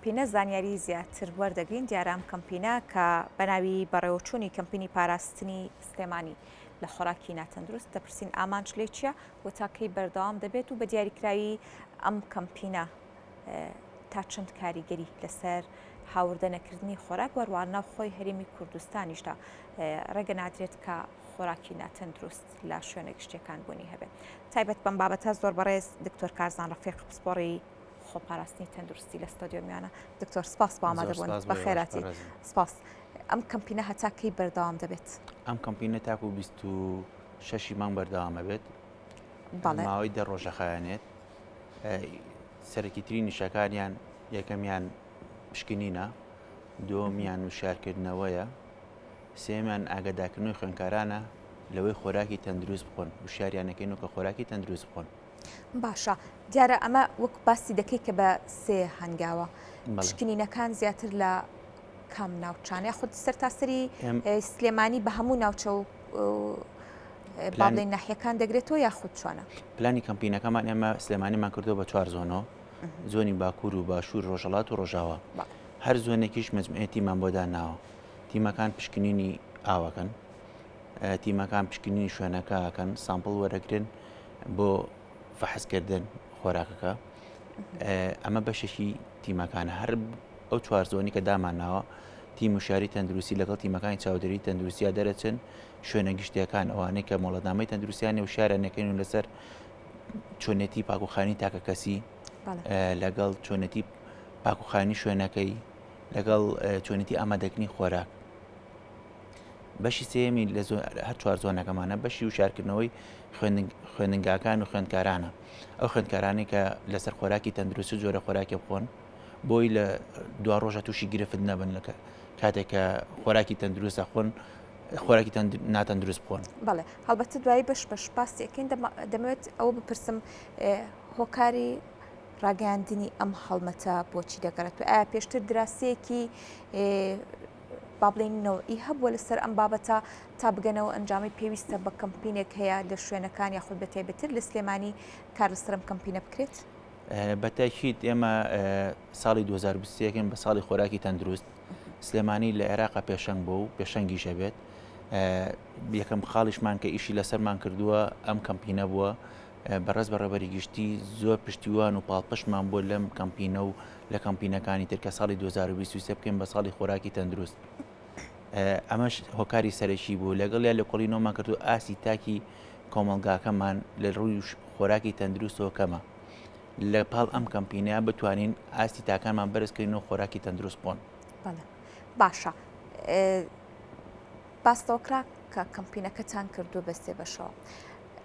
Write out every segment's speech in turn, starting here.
کەمپینە زانیاری زیاتر وەردەگرین دیارە ئەم کەمپینە کە بەناوی بەڕێوەچوونی کەمپینی پاراستنی سلێمانی لە خۆراکی ناتەندروست دەپرسین ئامانج لێ چییە و تاکەی بەردەوام دەبێت و بە دیاریکراوی ئەم کەمپینە تا چەند کاریگەری لەسەر هاوردە نەکردنی خۆراک وەروان ناوخۆی هەرێمی کوردستانیشدا ڕێگە نادرێت کە خۆراکی ناتەندروست لە شوێنە گشتەکان بوونی هەبێت تایبەت بەم بابەتە زۆر بەڕێز دکتۆر کارزان ڕەفیق پسپۆڕی خۆپاراستنی تەندروستی لە ستۆدیۆ میوانە دکتۆر سپاس بۆ ئامادەبوون بە خێراتی سپاس ئەم کەمپینە هەتاکەی بەردەوام دەبێت ئەم کەمپینە تاکو 26 مانگ بەردەوامە بێت ماوەی 10 ڕۆژە خایانێت سەرەکیترین نیشەکانیان یەکەمیان پشکنینە دووەمیان وشارکردنەوەیە سێمیان ئاگادارکردنەوەی خوێندکارانە لەوەی خۆراکی تەندروست بخۆن وشاریانەکەین و کە خۆراکی تەندروست بخۆن باشە دیارە ئەمە وەک باسی دەکەی کە بە سێ هەنگاوە پشکنینەکان زیاتر لە کام ناوچانە خود سەرتاسەری سلێمانی بە هەموو ناوچە و باڵێ ناحیەکان دەگرێتەوە یاخود چۆنە پلانی کەمپینەکەمان ئێمە سلێمانیمان کردو بە 4 زۆنەوە زۆنی باکوور و باشوور ڕۆژهەڵات و ڕۆژاوە هەر زۆنێکیش مەجموعەیە تیمان بۆ داناوە تیمەکان پشکنینی ئاوەکەن تیمەکان پشکنینی شوێنەکەکەن سامپڵ وەرەگرن بۆ فەحزکردن خۆراکەکە ئەمە بەشێکی تیمەکانە هەر ئەو 4 زۆنی کە دامانناوە تیم وشاری تەندروستی لەگەڵ تیمەکانی چاودێری تەندروستیا دەرەچن شوێنە گشتیەکان ئەوانەی کە مۆڵەتنامەی تەندروستیانی و شارانەکەین و لەسەر چۆنێتی پاکوخانی تاکە کەسی لەگەڵ چۆنێتی پاکوخانی شوێنەکەی لەگەڵ چۆنێتی ئامادەکردنی خۆراک بەشی سێمی لە هەر 4 زۆنەکەمانە بەشی وشارکردنەوەی خوێندنگاکان و خوێندکارانە ئەو خوێندکارانی کە لەسەر خۆراکی تەندروست جۆرە خۆراکی بخۆن بۆی لە دو ڕۆژە تووشی گرفت نەبن لەکە کاتێک کە خۆراکی تەندروستە خۆن خۆراکی ناتەندروست بخۆن بەڵێ هەڵبەتە دوایی بەش پاسیەکەین دەمەوێت ئەوە بپرسم هۆکاری ڕاگەاندنی ئەم هەڵمەتە بۆچی دەگەڕێت و ئایا پێشتر دراسەیەکی با بڵێنەوەی هەبووە لەسەر ئەم بابەتە تا بگەنەوە ئەنجامی پێویستە بە کەمپینێک هەیە لە شوێنەکان یاخود بەتایبەتر لە سلێمانی کار لەسەرم کەمپینە بکرێت بەتاکید ئێمە ساڵی 2023 بە ساڵی خۆراکی تەندروست سلێمانی لە عێراقا پێشەنگ بۆ و پێشەنگیشە بێت یەکەم خاڵیشمان کە ئیشی لەسەرمان کردووە ئەم کەمپینە بووە بەڕێز بە ڕێبەری گشتی زۆر پشتیوان و پاڵپشتمان بۆ لەم کەمپینە و لە کەمپینەکانی ترکە ساڵی 2023 بکەین بە ساڵی خۆراکی تەندروست ئەمەش هۆکاری سەرەکی بوو لەگەڵ یا لە کۆڵینۆمان کردو ئاسی تاکی کۆمەلگاکەمان لە ڕووی خۆراکی تەندروستەوە کەمە لە پاڵ ئەم کەمپینەیە بتوانین ئاستی تاکانمان بەرزکردنەوە خۆراکی تەندروست بۆن باشە باستەوەکرا کە کەمپینەکەتان کردو بەستێ بەشەوە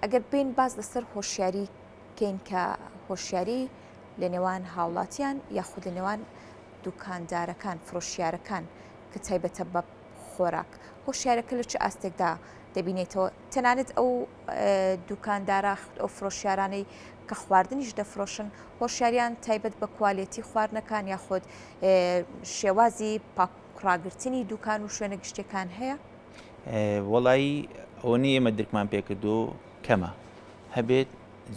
ئەگەر بین باز لەسەر هۆشیاری کەین کە هۆشیاری لە نێوان هاوڵاتیان یاخود لە نێوان دوکاندارەکان فرۆشیارەکان کە تایبەتە بە خۆراک هۆشیارەکە لە چه ئاستێکدا دەبینێتەوە تەنانەت ئەو دوکاندارە ئەو فرۆشیارانەی کە خواردنیش دەفرۆشن هۆشیاریان تایبەت بە کوالێتی خواردنەکان یاخود شێوازی پاکڕاگررتنی دوکان و شوێنە گشتەکان هەیە وەڵایی ئەوەنی ئێمە درکمان پێکردو کەمە هەبێت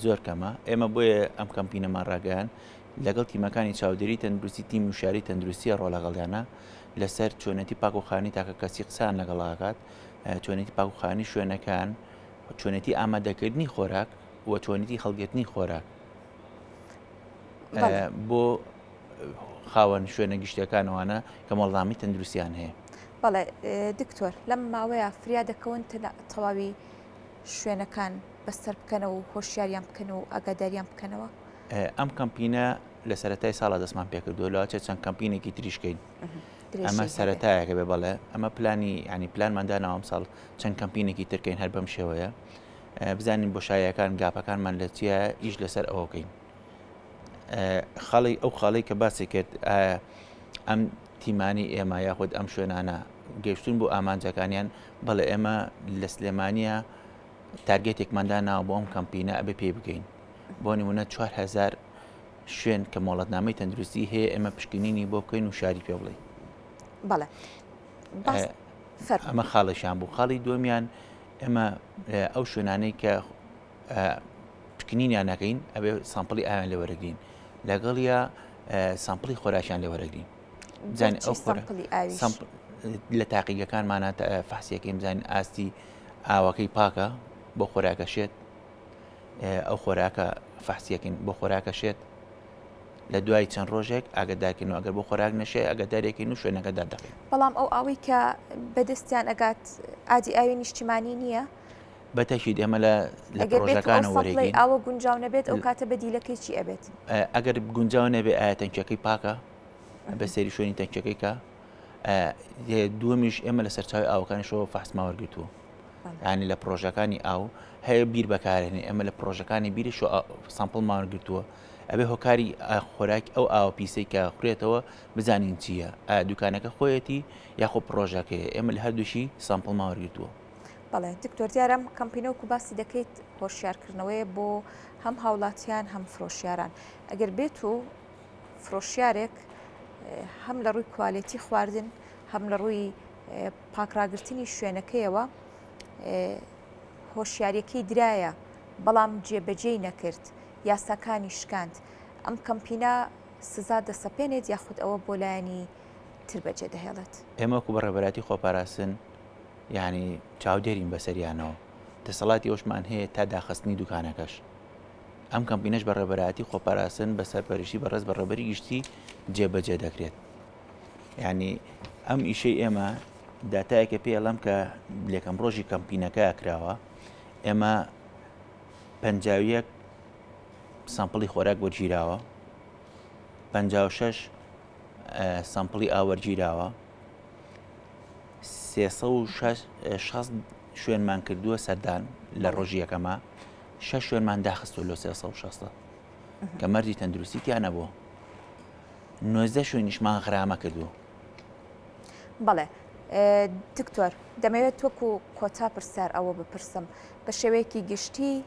زۆر کەمە ئێمە بۆیە ئەم کەمپینەمان ڕاگەیان لەگەڵ تیمەکانی چاودێری تەندروستی تیم وشاری تەندروستیە ڕۆلەگەڵیانە لەسەر چۆنەتی پاکوخانی تاکە کەسی قسان لەگەڵاکات چۆنێتی پاکوخانی شوێنەکان چۆنێتی ئامادەکردنی خۆراک و چۆنیتی هەڵگرتنی خۆراک بۆ خاوەن شوێنە گشتەکانەوانە کە مەڵامی تەندروستیان هەیە بەڵێ دکتۆر لەم ماوەیە فریا دەکەون تەواوی شوێنەکان بەسەر بکەنەوە و هۆشیاریان بکەنەوە و ئاگاداریان بکەنەوە ئەم کەمپینە لە سەرەتای ساڵە دەستمان پێکردووە لەوە چەند کەمپینێکی تریشکەین ئەمە سەرەتایەکە بێ بەڵێ ئەمە پلانی ینی پلانماندانەوە ئەم ساڵ چەند کەمپینێکی ترکەین هەر بەم شێوەیە بزانین بۆ شایەکان گاپەکانمان لە چیە ئیش لەسەر ئەوەکەین خاڵی ئەو خاڵی کە باسی کرد ئەم تیمانی ئێمە یاخود ئەم شوێنانە گەشتون بۆ ئامانجەکانیان بەڵێ ئێمە لە سلێمانیە تارگێتێکمانداناوە بۆ ئەم کەمپینە ئەبێ پێ بگەین بۆ نمونە 4000 شوێن کە مۆڵەتنامەی تەندروستی هەیە ئێمە پشکنینی بۆ بکەین و شاری پێ بڵێ بەڵێ ئەمە خاڵیشان بوو خاڵی دووەمیان ئێمە ئەو شوێنانەی کە پشکنینیان نەکەین ئەبێ سامپڵی ئاویان لێوەرەگرین لەگەڵ یا سامپڵی خۆراکیان لێ وەرەگرین بزانین ئەو لە تاقیگەکانمانە فەحسیەکەی بزانین ئاستی ئاوەکەی پاکە بۆ خۆراکەشێت ئەو خۆراکە فەحسیەکەین بۆ خۆراکەشێت لە دوای چەند ڕۆژێک ئاگدارکردن و ئەگەر بۆ خۆراک نەشێ ئەگەدارێکین و شوێنەکەدا دەقێت. بەڵام ئەو ئاوی کە بەدەستیان ئەگات ئادی ئاوی نیشتیمانی نییە بەتەشید ئێمە لە پرۆژەکانە وەرەگرین ئاوە گونجاو نەبێت ئەو کاتە بەدیلەکەی چی ئەبێت ئەگەر گونجاو نەبێ ئایا تەنکەکەی پاکە بە سەری شوێنی تەنکەکەی کە دووەمیش ئێمە لە سەرچاوی ئاوەکانیشەوە فەحسما وەرگرتووە ینی لە پرۆژەکانی ئاو هەیە بیر بەکارێنێ ئەمە لە پرۆژەکانی بیریش سامپڵ ماوەرگرتووە ئەبێ هۆکاری خۆراک ئەو ئاوە پیسەی کە خوێتەوە بزانین چییە دوکانەکە خۆیەتی یاخۆ پرۆژەکەی ئێمە لە هەردووشی سامپڵ ماوەرگرتووە. بەڵێ دکتۆر دیارم کەمپینە و باسی دەکەیت هۆشیارکردنەوەی بۆ هەم هاوڵاتیان هەم فرۆشیاران ئەگەر بێت و فرۆشیارێک هەم لە ڕووی کوالێتی خواردن هەم لە ڕووی پاکراگررتنی شوێنەکەیەوە هۆشیاریەکەی درایە بەڵام جێبەجێی نەکرد یاساکانی شکاند ئەم کەمپینە سزا دەسەپێنێت یاخود ئەوە بۆ لایەنی تر بەجێ دەهێڵێت. ئێمە کو بەڕێبەراتی خۆپاراستن یعنی چاودێرین بەسەریانەوە دەسەڵاتی ئەوشمان هەیە تا داخستنی دوکانەکەش ئەم کەمپینەش بە ڕێبەراتی خۆپاراستن بە سەرپەرشتی بەڕێز بە ڕێبەری گشتی جێبەجێ دەکرێت. ینی ئەم ئیشەی ئێمە داتایەکە پێڵم کە لێکەم ڕۆژی کەمپینەکە کراوە ئێمە 51 سامپڵی خۆراک وەرگیراوە 56 سامپڵی ئاوەرگیراوە 360 شوێنمان کردووە سەردان لە ڕۆژی یەکەمە 6 شوێنمان داخستوە لە 360 کە مەردی تەندروستیتیان نەبووە 19 شوێنیشمان غرامە کردووە. بەڵێ دکتۆر دەمەوێت وەکو کۆتا پرسیار ئەوە بپرسم بە شێوەیەکی گشتی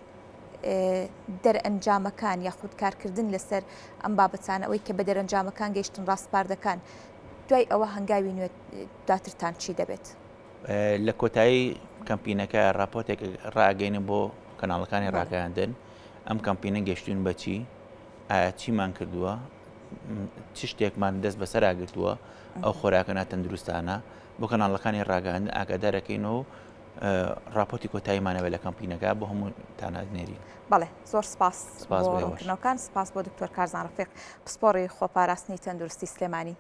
دەرئەنجامەکان یاخود کارکردن لەسەر ئەم بابەتانە ئەوەی کە بە دەرەنجامەکان گەیشتن ڕاستپاردەکان دوای ئەوە هەنگاوی نوێ دواترتان چی دەبێت؟ لە کۆتایی کەمپینەکە راپۆرتێک ڕاگەینە بۆ کەناڵەکانی ڕاگەاندن ئەم کەمپینە گەشتون بەچی چیمان کردووە چ شتێکمان دەست بەسەراگرتووە ئەو خۆراکە ناتەندروستانە بۆ کەناڵەکانی ڕاگەاندن ئاگادارەکەینەوە راپۆرتی کۆتاییمانەوە لە کەمپینەکە بۆ هەموو تانادنێری. بەڵێ زۆر سپاس بۆ دکتۆر کارزان ڕەفیق پسپۆڕی خۆپاراستنی تەندروستی سلێمانی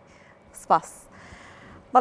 سپاس.